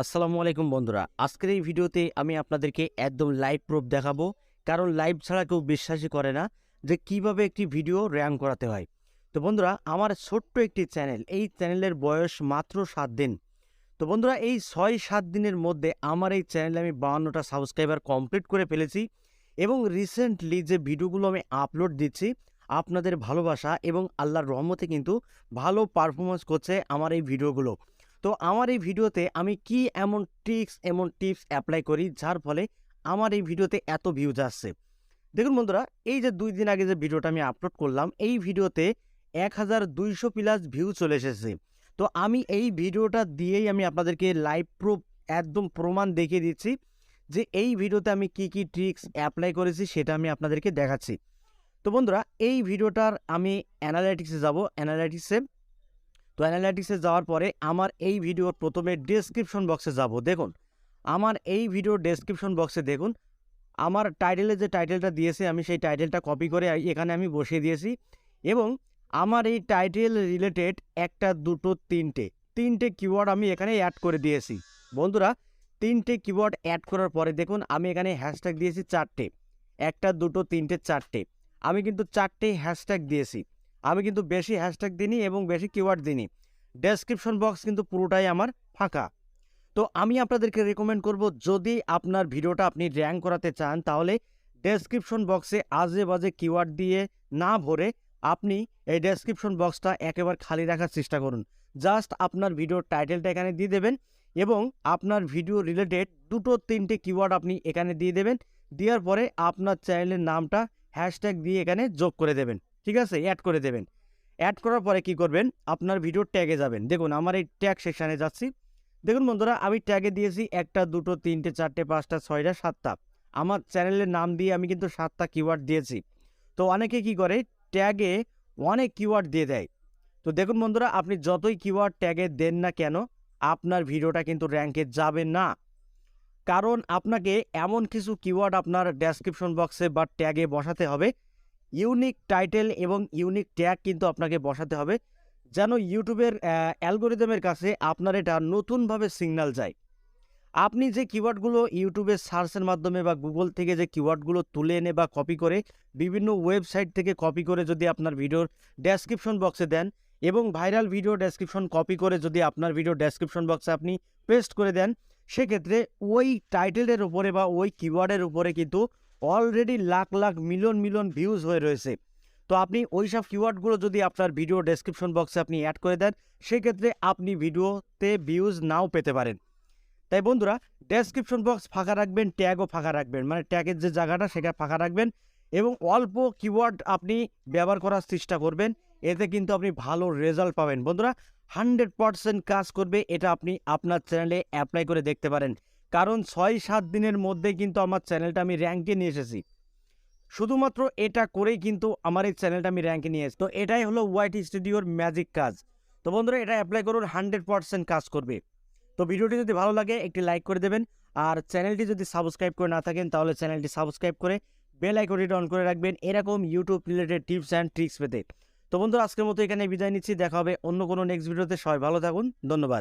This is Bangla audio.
আসসালামু আলাইকুম বন্ধুরা, আজকের এই ভিডিওতে আমি আপনাদেরকে একদম লাইভ প্রুফ দেখাবো। কারণ লাইভ ছাড়া কেউ বিশ্বাসই করে না যে কিভাবে একটি ভিডিও র্যাঙ্ক করাতে হয়। তো বন্ধুরা, আমার ছোট্ট একটি চ্যানেল, এই চ্যানেলের বয়স মাত্র 7 দিন। তো বন্ধুরা, এই 6-7 দিনের মধ্যে আমার এই চ্যানেলে আমি 52টা সাবস্ক্রাইবার কমপ্লিট করে ফেলেছি। এবং রিসেন্টলি যে ভিডিওগুলো আমি আপলোড দিচ্ছি, আপনাদের ভালোবাসা এবং আল্লাহর রহমতে কিন্তু ভালো পারফরমেন্স করছে আমার এই ভিডিওগুলো। তো আমার এই ভিডিওতে আমি কি এমন টিপস অ্যাপ্লাই করি যার ফলে আমার এই ভিডিওতে এত ভিউজ আসছে। দেখুন বন্ধুরা, এই যে 2 দিন আগে যে ভিডিওটা আমি আপলোড করলাম, এই ভিডিওতে 1200 প্লাস ভিউ চলে এসেছে। তো আমি এই ভিডিওটা দিয়েই আমি আপনাদেরকে লাইভ প্রুফ একদম প্রমাণ দেখিয়ে দিচ্ছি যে এই ভিডিওতে আমি কি ট্রিক্স অ্যাপ্লাই করেছি সেটা আমি আপনাদেরকে দেখাচ্ছি। তো বন্ধুরা, এই ভিডিওটার আমি অ্যানালাইটিক্সে যাব। অ্যানালাইটিক্সে যাওয়ার পরে আমার এই ভিডিওর প্রথমে ডেসক্রিপশন বক্সে যাব। দেখুন, আমার এই ভিডিওর ডেসক্রিপশন বক্সে দেখুন, আমার টাইটেলে যে টাইটেলটা দিয়েছে আমি সেই টাইটেলটা কপি করে এখানে আমি বসিয়ে দিয়েছি। এবং আমার এই টাইটেল রিলেটেড একটা, দুটো, তিনটে কিওয়ার্ড আমি এখানে অ্যাড করে দিয়েছি। বন্ধুরা, 3টে কিওয়ার্ড অ্যাড করার পরে দেখুন আমি এখানে হ্যাশট্যাগ দিয়েছি 4টে। একটা, দুটো, তিনটে, 4টে। আমি কিন্তু 4টে হ্যাশট্যাগ দিয়েছি। আমি কিন্তু বেশি হ্যাশট্যাগ দিইনি এবং বেশি কিওয়ার্ড দিইনি। ডেসক্রিপশন বক্স কিন্তু পুরোটাই আমার ফাঁকা। তো আমি আপনাদেরকে রেকমেন্ড করব, যদি আপনার ভিডিওটা আপনি র্যাঙ্ক করাতে চান তাহলে ডেসক্রিপশন বক্সে আজে বাজে কিওয়ার্ড দিয়ে না ভরে আপনি এই ডেসক্রিপশন বক্সটা একেবারে খালি রাখার চেষ্টা করুন। জাস্ট আপনার ভিডিওর টাইটেলটা এখানে দিয়ে দেবেন এবং আপনার ভিডিও রিলেটেড 2-3টে কিওয়ার্ড আপনি এখানে দিয়ে দেবেন। দেওয়ার পরে আপনার চ্যানেলের নামটা হ্যাশট্যাগ দিয়ে এখানে যোগ করে দেবেন। ঠিক আছে, অ্যাড করে দেবেন। অ্যাড করার পরে কি করবেন, আপনার ভিডিওর ট্যাগে যাবেন। দেখুন, আমার এই ট্যাগ সেকশানে যাচ্ছি। দেখুন বন্ধুরা, আমি ট্যাগে দিয়েছি 1টা, 2টো, 3টে, 4টে, 5টা, 6টা, 7টা। আমার চ্যানেলের নাম দিয়ে আমি কিন্তু 7টা কিওয়ার্ড দিয়েছি। তো অনেকে কি করে, ট্যাগে অনেক কিওয়ার্ড দিয়ে দেয়। তো দেখুন বন্ধুরা, আপনি যতই কিওয়ার্ড ট্যাগে দেন না কেন, আপনার ভিডিওটা কিন্তু র্যাঙ্কে যাবে না। কারণ আপনাকে এমন কিছু কিওয়ার্ড আপনার ডেসক্রিপশন বক্সে বা ট্যাগে বসাতে হবে, ইউনিক টাইটেল এবং ইউনিক ট্যাগ কিন্তু আপনাকে বসাতে হবে, যেন ইউটিউবের অ্যালগোরিদমের কাছে আপনার এটা নতুনভাবে সিগন্যাল যায়। আপনি যে কিওয়ার্ডগুলো ইউটিউবের সার্চের মাধ্যমে বা গুগল থেকে যে কিওয়ার্ডগুলো তুলে এনে বা কপি করে বিভিন্ন ওয়েবসাইট থেকে কপি করে যদি আপনার ভিডিওর ডেসক্রিপশন বক্সে দেন এবং ভাইরাল ভিডিও ডেসক্রিপশন কপি করে যদি আপনার ভিডিও ডেসক্রিপশন বক্সে আপনি পেস্ট করে দেন, সেক্ষেত্রে ওই টাইটেলের উপরে বা ওই কিওয়ার্ডের উপরে কিন্তু already lakh lakh million views হয়ে রয়েছে। তো আপনি ওই সব কিওয়ার্ডগুলো যদি আপনার ভিডিও ডেসক্রিপশন বক্সে আপনি অ্যাড করে দেন, সেক্ষেত্রে আপনি ভিডিওতে ভিউজ নাও পেতে পারেন। তাই বন্ধুরা, ডেসক্রিপশন বক্স ফাঁকা রাখবেন, ট্যাগও ফাঁকা রাখবেন, মানে ট্যাগের যে জায়গাটা সেটা ফাঁকা রাখবেন এবং অল্প কিওয়ার্ড আপনি ব্যবহার করার চেষ্টা করবেন। এতে কিন্তু আপনি ভালো রেজাল্ট পাবেন। বন্ধুরা, 100% কাজ করবে। এটা আপনি আপনার চ্যানেলে অ্যাপ্লাই করে দেখতে পারেন। কারণ 6-7 দিনের মধ্যে কিন্তু আমার চ্যানেলটা আমি র্যাঙ্কে নিয়ে এসেছি। শুধুমাত্র এটা করেই কিন্তু আমার এই চ্যানেলটা আমি র্যাঙ্কে নিয়ে এসেছি। তো এটাই হলো ওয়াইট স্টুডিওর ম্যাজিক কাজ। তো বন্ধুরা, এটা অ্যাপ্লাই করুন, 100% কাজ করবে। তো ভিডিওটি যদি ভালো লাগে একটি লাইক করে দেবেন। আর চ্যানেলটি যদি সাবস্ক্রাইব করে না থাকেন তাহলে চ্যানেলটি সাবস্ক্রাইব করে বেল আইকনটি অন করে রাখবেন এরকম YouTube related tips and tricks পেতে। তো বন্ধুরা, আজকের মতো এখানে বিদায় নিচ্ছি। দেখা হবে অন্য কোনো নেক্সট ভিডিওতে। সবাই ভালো থাকুন, ধন্যবাদ।